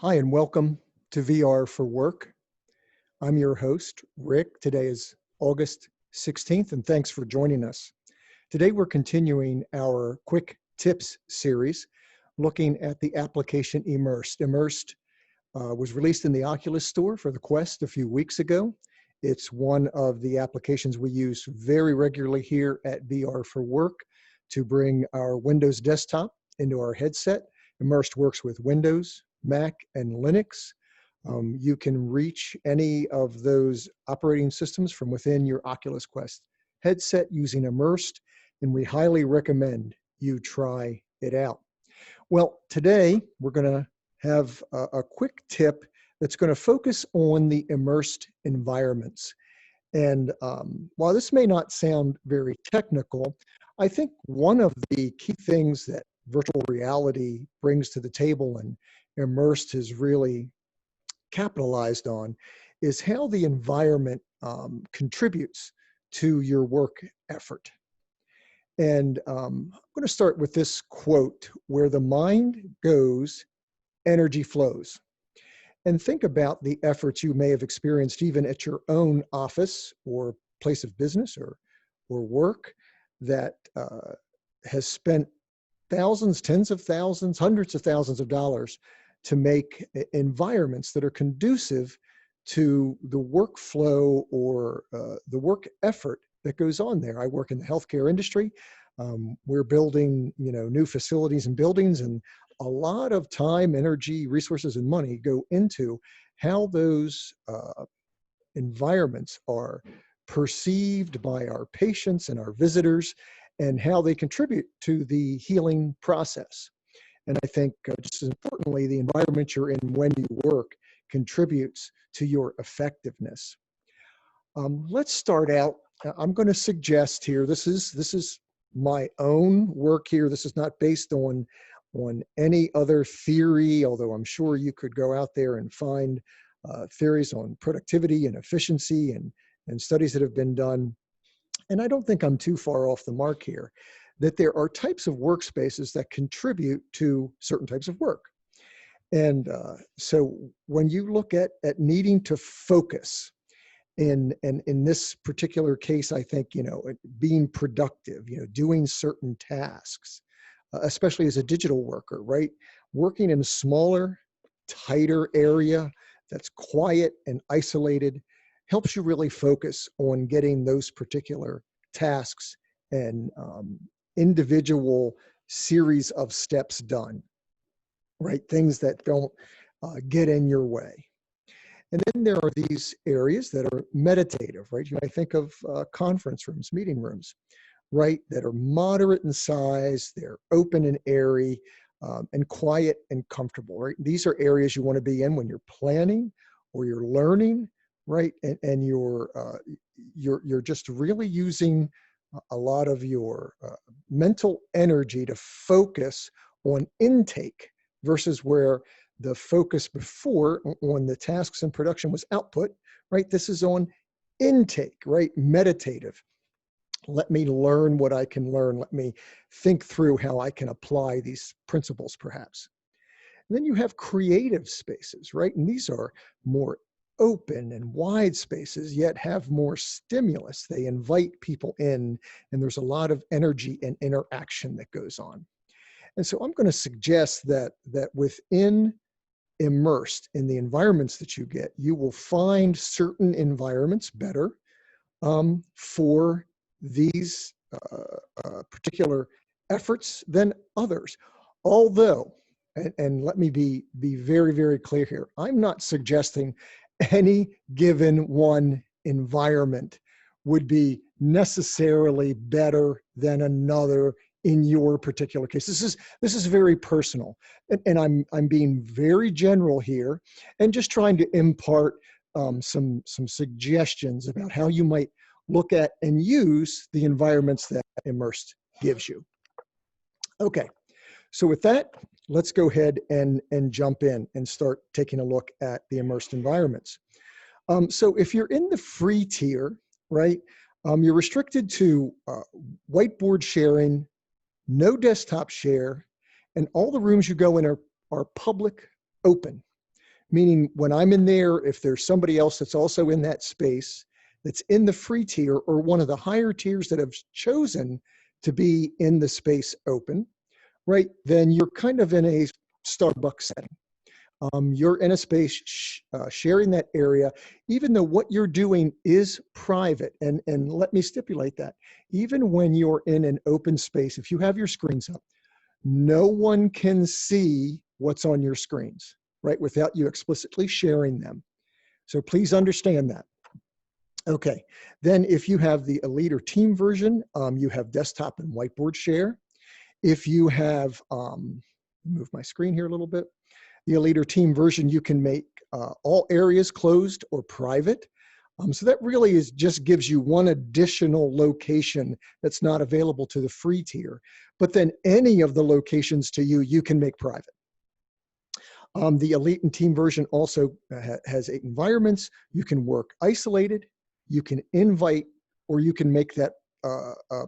Hi, and welcome to VR for Work. I'm your host, Rick. Today is August 16th, and thanks for joining us. Today, we're continuing our quick tips series, looking at the application Immersed. Immersed was released in the Oculus Store for the Quest a few weeks ago. It's one of the applications we use very regularly here at VR for Work to bring our Windows desktop into our headset. Immersed works with Windows, Mac, and Linux. You can reach any of those operating systems from within your Oculus Quest headset using Immersed, and we highly recommend you try it out. Well, today we're going to have a quick tip that's going to focus on the immersed environments. And while this may not sound very technical, I think one of the key things that virtual reality brings to the table and Immersed has really capitalized on is how the environment contributes to your work effort. And I'm going to start with this quote: where the mind goes, energy flows. And think about the efforts you may have experienced even at your own office or place of business or work that has spent thousands, tens of thousands, hundreds of thousands of dollars to make environments that are conducive to the workflow or the work effort that goes on there. I work in the healthcare industry. We're building, new facilities and buildings, and a lot of time, energy, resources, and money go into how those environments are perceived by our patients and our visitors, and how they contribute to the healing process. And I think just as importantly, the environment you're in when you work contributes to your effectiveness. Let's start out. I'm going to suggest here, this is my own work here. This is not based on any other theory, although I'm sure you could go out there and find theories on productivity and efficiency and studies that have been done. And I don't think I'm too far off the mark here, that there are types of workspaces that contribute to certain types of work. And so when you look at needing to focus, and in this particular case, I think, being productive, doing certain tasks, especially as a digital worker, right? Working in a smaller, tighter area that's quiet and isolated helps you really focus on getting those particular tasks and individual series of steps done, right? Things that don't get in your way. And then there are these areas that are meditative, right? You might think of conference rooms, meeting rooms, right? That are moderate in size, they're open and airy, and quiet and comfortable, right? These are areas you want to be in when you're planning or you're learning, right? And you're just really using a lot of your mental energy to focus on intake versus where the focus before on the tasks and production was output, right? This is on intake, right? Meditative. Let me learn what I can learn. Let me think through how I can apply these principles, perhaps. And then you have creative spaces, right? And these are more open and wide spaces, yet have more stimulus. They invite people in, and there's a lot of energy and interaction that goes on. And so I'm going to suggest that within Immersed, in the environments that you get, you will find certain environments better for these particular efforts than others. Although, and let me be very, very clear here, I'm not suggesting any given one environment would be necessarily better than another in your particular case. This is very personal, and I'm being very general here, and just trying to impart some suggestions about how you might look at and use the environments that Immersed gives you. Okay, so with that, let's go ahead and jump in and start taking a look at the Immersed environments. So if you're in the free tier, right, you're restricted to whiteboard sharing, no desktop share, and all the rooms you go in are public, open. meaning when I'm in there, if there's somebody else that's also in that space that's in the free tier or one of the higher tiers that have chosen to be in the space open, right, then you're kind of in a Starbucks setting. You're in a space sharing that area, even though what you're doing is private. And let me stipulate that. Even when you're in an open space, if you have your screens up, no one can see what's on your screens, right, without you explicitly sharing them. So please understand that. Okay, then if you have the Elite or Team version, you have desktop and whiteboard share. If you have, move my screen here a little bit, the Elite or Team version, you can make all areas closed or private. So that really just gives you one additional location that's not available to the free tier. But then any of the locations to you, you can make private. The Elite and Team version also has 8 environments. You can work isolated, you can invite, or you can make that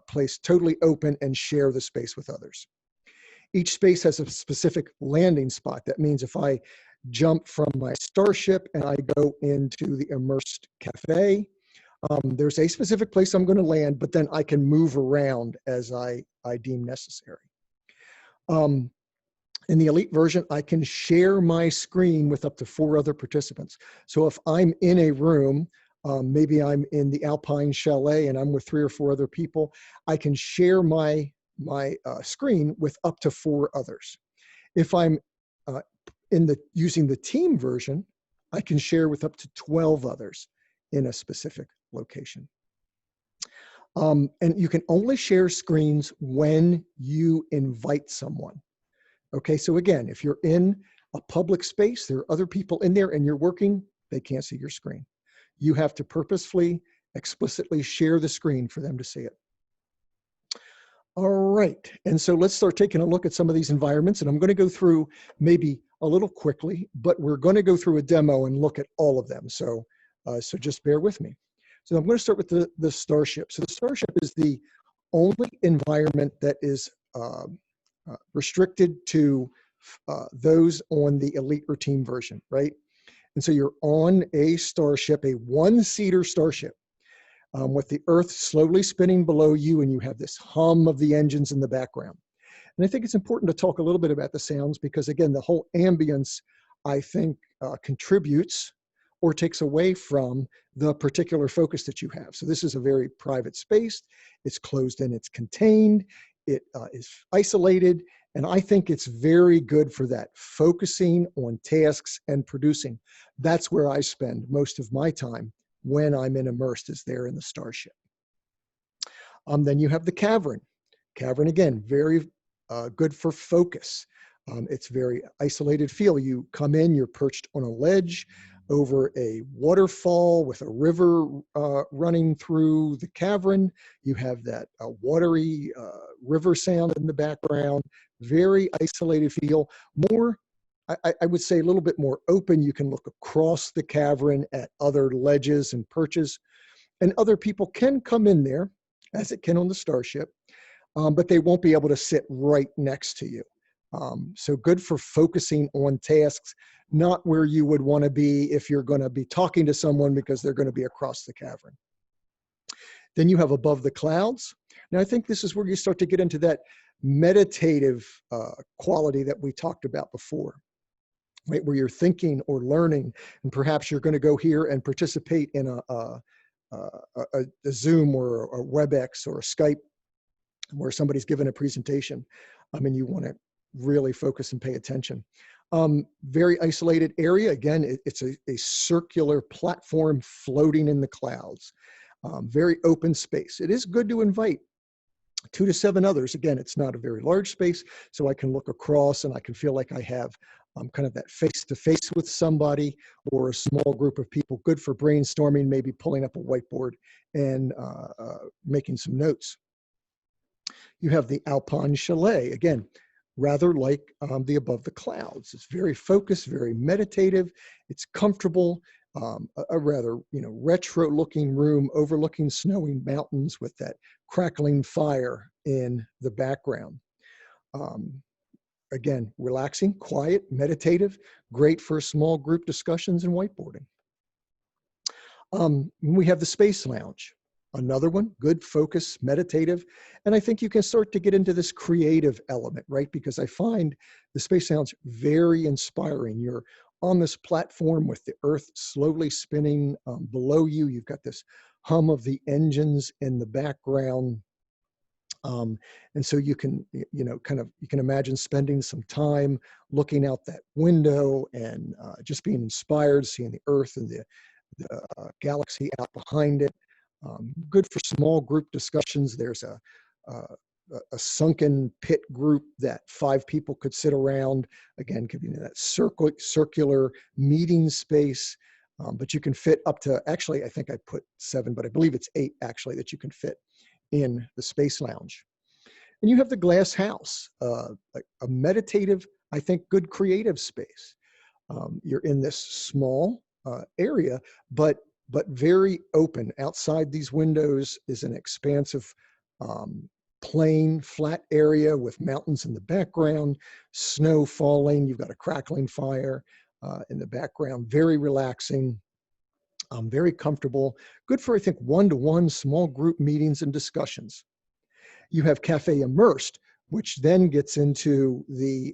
place totally open and share the space with others. Each space has a specific landing spot. That means if I jump from my Starship and I go into the Immersed Cafe, there's a specific place I'm going to land, but then I can move around as I deem necessary. In the Elite version, I can share my screen with up to 4 other participants. So if I'm in a room, maybe I'm in the Alpine Chalet and I'm with 3 or 4 other people, I can share my screen with up to 4 others. If I'm using the Team version, I can share with up to 12 others in a specific location. And you can only share screens when you invite someone. Okay, so again, if you're in a public space, there are other people in there and you're working, they can't see your screen. You have to purposefully, explicitly share the screen for them to see it. All right, and so let's start taking a look at some of these environments, and I'm going to go through maybe a little quickly, but we're going to go through a demo and look at all of them. So, so just bear with me. So I'm going to start with the Starship. So the Starship is the only environment that is restricted to those on the Elite or Team version, right? And so you're on a Starship, a 1-seater Starship, with the Earth slowly spinning below you, and you have this hum of the engines in the background. And I think it's important to talk a little bit about the sounds because, again, the whole ambience, I think, contributes or takes away from the particular focus that you have. So this is a very private space. It's closed in, it's contained, it is isolated, and I think it's very good for that, focusing on tasks and producing. That's where I spend most of my time when I'm in Immersed, is there in the Starship. Then you have the Cavern. Cavern, again, very good for focus. It's very isolated feel. You come in, you're perched on a ledge over a waterfall with a river running through the cavern. You have that watery river sound in the background, very isolated feel. More, I would say a little bit more open. You can look across the cavern at other ledges and perches, and other people can come in there, as it can on the Starship, but they won't be able to sit right next to you. So good for focusing on tasks, not where you would want to be if you're going to be talking to someone because they're going to be across the cavern. Then you have Above the Clouds. Now, I think this is where you start to get into that meditative quality that we talked about before, right? Where you're thinking or learning, and perhaps you're going to go here and participate in a Zoom or a WebEx or a Skype where somebody's given a presentation, and you want to really focus and pay attention. Very isolated area. Again, it's a circular platform floating in the clouds. Very open space. It is good to invite 2 to 7 others. Again, it's not a very large space, so I can look across and I can feel like I have kind of that face-to-face with somebody or a small group of people. Good for brainstorming, maybe pulling up a whiteboard and making some notes. You have the Alpine Chalet. Again, rather like the Above the Clouds. It's very focused, very meditative. It's comfortable, a rather retro-looking room overlooking snowy mountains with that crackling fire in the background. again, relaxing, quiet, meditative, great for small group discussions and whiteboarding. We have the Space Lounge, another one, good, focus, meditative. And I think you can start to get into this creative element, right? Because I find the Space Lounge very inspiring. You're on this platform with the Earth slowly spinning below you. You've got this hum of the engines in the background. And so you can, you can imagine spending some time looking out that window and just being inspired, seeing the Earth and the galaxy out behind it. Good for small group discussions. There's a sunken pit group that 5 people could sit around, again, giving you that circular meeting space. But you can fit up to, actually, I think I put 7, but I believe it's 8 actually that you can fit in the Space Lounge. And you have the Glass House, a meditative, I think, good creative space. You're in this small area, but very open. Outside these windows is an expansive plain, flat area with mountains in the background, snow falling. You've got a crackling fire in the background. Very relaxing, very comfortable. Good for, I think, one-to-one small group meetings and discussions. You have Cafe Immersed, which then gets into the,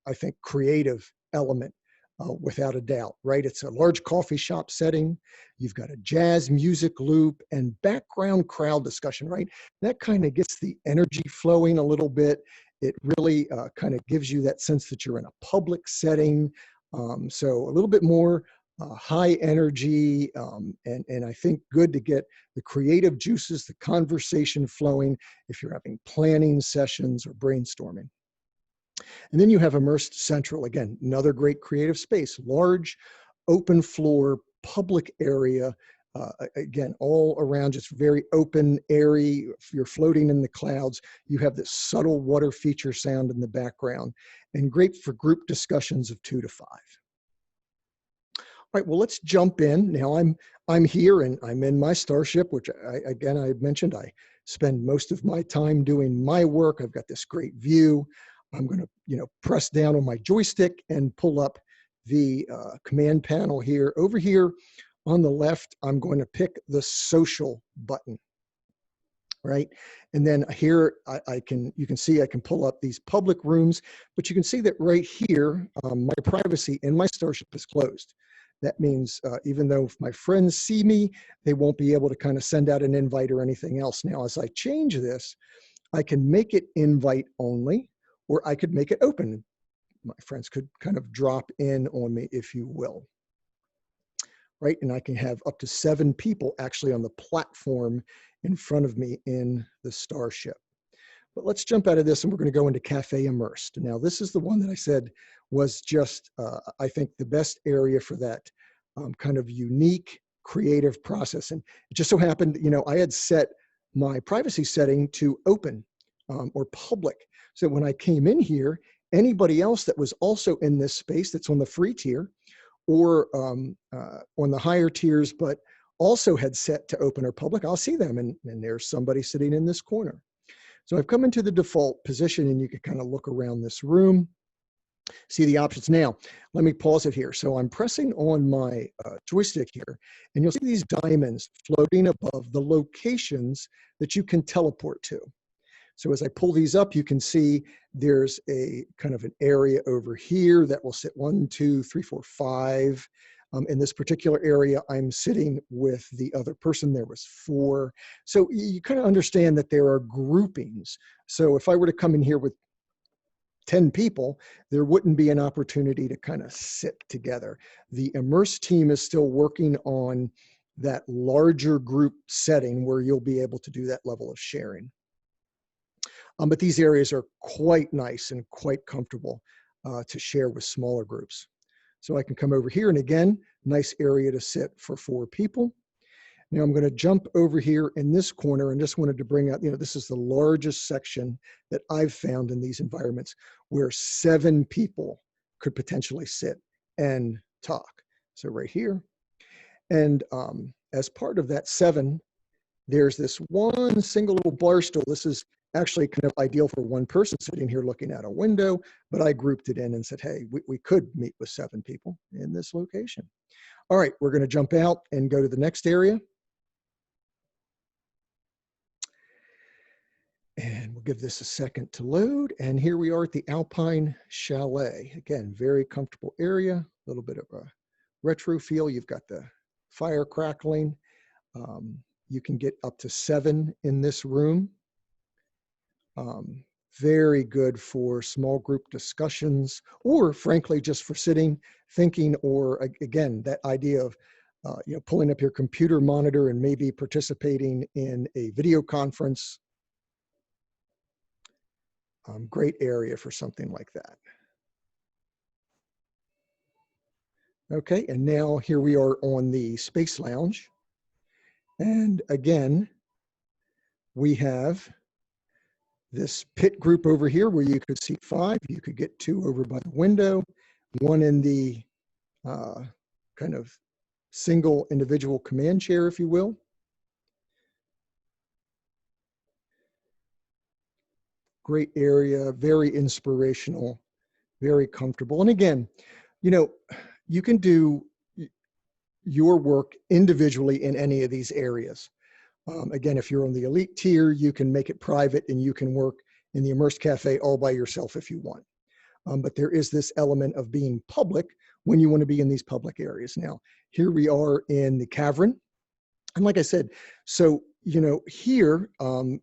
I think, creative element. Without a doubt, right? It's a large coffee shop setting. You've got a jazz music loop and background crowd discussion, right? That kind of gets the energy flowing a little bit. It really kind of gives you that sense that you're in a public setting. So a little bit more high energy, and I think good to get the creative juices, the conversation flowing if you're having planning sessions or brainstorming. And then you have Immersed Central, again, another great creative space, large, open floor, public area, again, all around, just very open, airy. You're floating in the clouds. You have this subtle water feature sound in the background, and great for group discussions of 2 to 5. All right, well, let's jump in. Now I'm here and I'm in my Starship, which I mentioned, I spend most of my time doing my work. I've got this great view. I'm going to, press down on my joystick and pull up the command panel here. Over here on the left, I'm going to pick the social button, right? And then here you can see I can pull up these public rooms, but you can see that right here, my privacy in my Starship is closed. That means even though if my friends see me, they won't be able to kind of send out an invite or anything else. Now, as I change this, I can make it invite only, or I could make it open. My friends could kind of drop in on me, if you will. Right, and I can have up to 7 people actually on the platform in front of me in the Starship. But let's jump out of this and we're going to go into Cafe Immersed. Now, this is the one that I said was just, I think, the best area for that kind of unique creative process. And it just so happened, I had set my privacy setting to open or public. So when I came in here, anybody else that was also in this space that's on the free tier or on the higher tiers, but also had set to open or public, I'll see them, and there's somebody sitting in this corner. So I've come into the default position and you can kind of look around this room, see the options. Now, let me pause it here. So I'm pressing on my joystick here, and you'll see these diamonds floating above the locations that you can teleport to. So as I pull these up, you can see there's a kind of an area over here that will sit 1, 2, 3, 4, 5. In this particular area, I'm sitting with the other person. There was 4. So you kind of understand that there are groupings. So if I were to come in here with 10 people, there wouldn't be an opportunity to kind of sit together. The Immersed team is still working on that larger group setting where you'll be able to do that level of sharing. But these areas are quite nice and quite comfortable to share with smaller groups. So I can come over here, and again, nice area to sit for 4 people. Now I'm going to jump over here in this corner and just wanted to bring out, this is the largest section that I've found in these environments where 7 people could potentially sit and talk. So right here. And as part of that 7, there's this one single little bar stool. This is actually kind of ideal for one person sitting here looking out a window, but I grouped it in and said, hey, we could meet with 7 people in this location. All right, we're going to jump out and go to the next area. And we'll give this a second to load. And here we are at the Alpine Chalet. Again, very comfortable area, a little bit of a retro feel. You've got the fire crackling. You can get up to 7 in this room. Very good for small group discussions, or frankly, just for sitting, thinking, or again, that idea of pulling up your computer monitor and maybe participating in a video conference. Great area for something like that. Okay, and now here we are on the Space Lounge. And again, we have this pit group over here where you could seat 5. You could get 2 over by the window, 1 in the kind of single individual command chair, if you will. Great area, very inspirational, very comfortable. And again, you can do your work individually in any of these areas. Again, if you're on the elite tier, you can make it private and you can work in the Immersed Cafe all by yourself if you want. But there is this element of being public when you want to be in these public areas. Now, here we are in the cavern. And like I said, so, here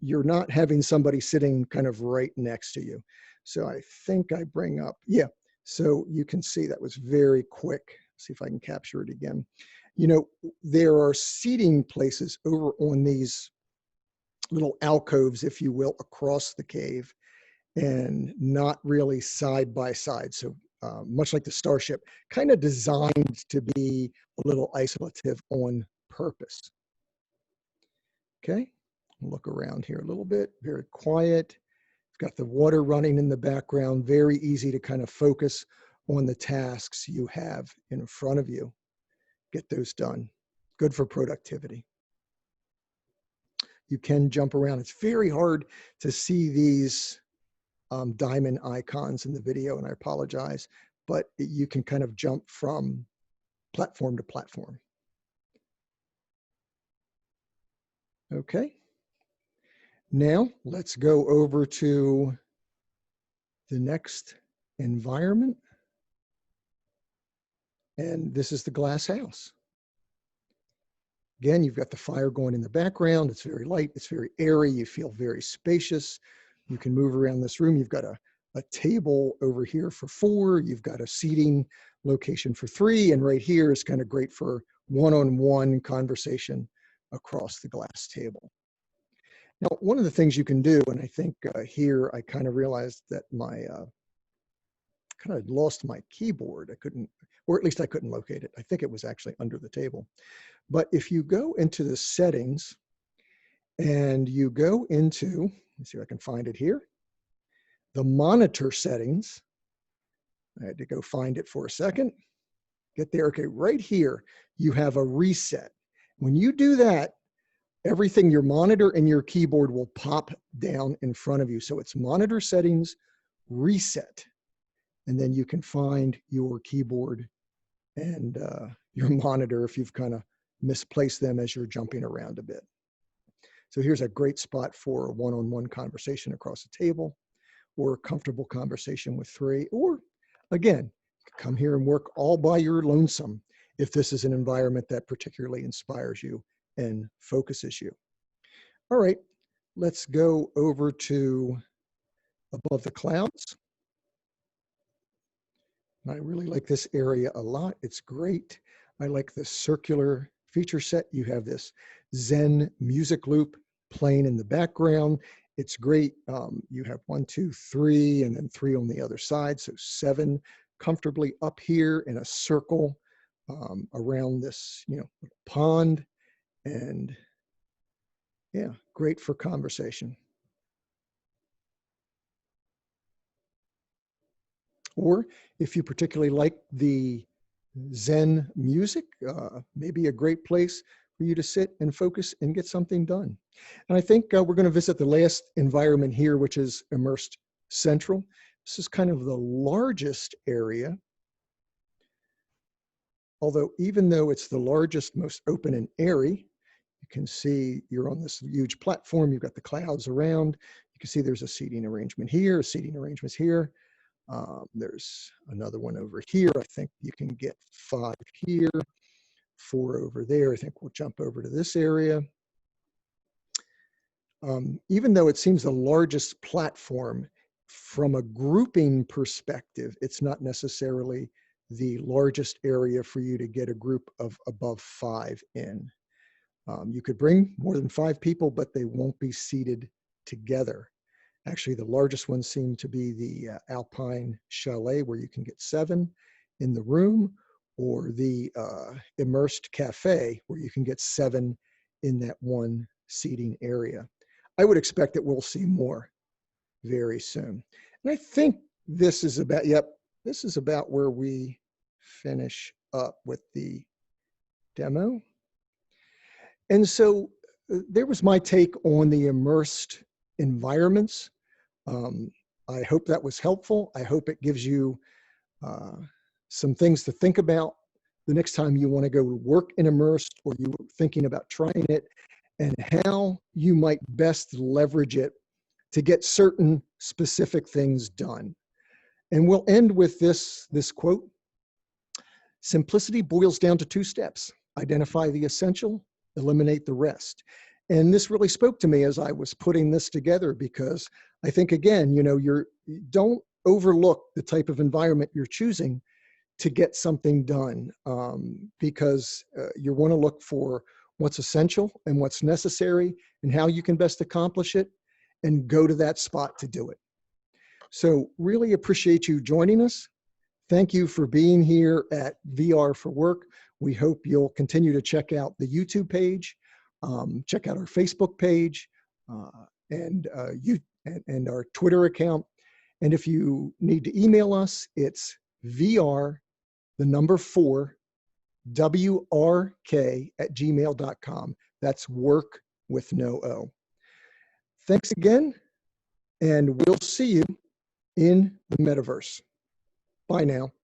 you're not having somebody sitting kind of right next to you. So I think I bring up, yeah, so you can see that was very quick. See if I can capture it again. There are seating places over on these little alcoves, if you will, across the cave, and not really side by side. So much like the Starship, kind of designed to be a little isolative on purpose. Okay, look around here a little bit, very quiet. Got the water running in the background, very easy to kind of focus on the tasks you have in front of you. Get those done. Good for productivity. You can jump around. It's very hard to see these diamond icons in the video, and I apologize, but you can kind of jump from platform to platform. Okay. Now let's go over to the next environment. And this is the glass house. Again, you've got the fire going in the background. It's very light. It's very airy. You feel very spacious. You can move around this room. You've got a table over here for 4. You've got a seating location for 3. And right here is kind of great for one-on-one conversation across the glass table. Now, one of the things you can do, and I think here I kind of realized that my kind of lost my keyboard. I couldn't, or at least I couldn't locate it. I think it was actually under the table. But if you go into the settings and you go into, let's see if I can find it here, the monitor settings. I had to go find it for a second. Get there. Okay, right here, you have a reset. When you do that, everything, your monitor and your keyboard will pop down in front of you. So it's monitor settings, reset. And then you can find your keyboard and your monitor if you've kind of misplaced them as you're jumping around a bit. So here's a great spot for a one-on-one conversation across the table, or a comfortable conversation with 3, or again, come here and work all by your lonesome if this is an environment that particularly inspires you and focuses you. All right, let's go over to above the clouds. I really like this area a lot. It's great. I like the circular feature set. You have this Zen music loop playing in the background. It's great. You have 1, 2, 3, and then 3 on the other side. So 7 comfortably up here in a circle around this, pond. And yeah, great for conversation. Or if you particularly like the Zen music, maybe a great place for you to sit and focus and get something done. And I think we're going to visit the last environment here, which is Immersed Central. This is kind of the largest area, although even though it's the largest, most open and airy, you can see you're on this huge platform. You've got the clouds around. You can see there's a seating arrangement here, seating arrangements here. There's another one over here. I think you can get 5 here, 4 over there. I think we'll jump over to this area. Even though it seems the largest platform, from a grouping perspective, it's not necessarily the largest area for you to get a group of above 5 in. You could bring more than 5 people, but they won't be seated together. Actually, the largest ones seem to be the Alpine Chalet, where you can get 7 in the room, or the Immersed Cafe, where you can get 7 in that one seating area. I would expect that we'll see more very soon. And I think this is about, yep, this is about where we finish up with the demo. And so there was my take on the immersed environments. I hope that was helpful. I hope it gives you some things to think about the next time you want to go work in Immersed, or you're thinking about trying it, and how you might best leverage it to get certain specific things done. And we'll end with this quote: simplicity boils down to 2 steps. Identify the essential, eliminate the rest. And this really spoke to me as I was putting this together, because I think, again, you know, don't overlook the type of environment you're choosing to get something done, because you want to look for what's essential and what's necessary and how you can best accomplish it, and go to that spot to do it. So really appreciate you joining us. Thank you for being here at VR for Work. We hope you'll continue to check out the YouTube page, check out our Facebook page, and our Twitter account. And if you need to email us, it's VR, the number 4, WRK@gmail.com. That's work with no O. Thanks again, and we'll see you in the metaverse. Bye now.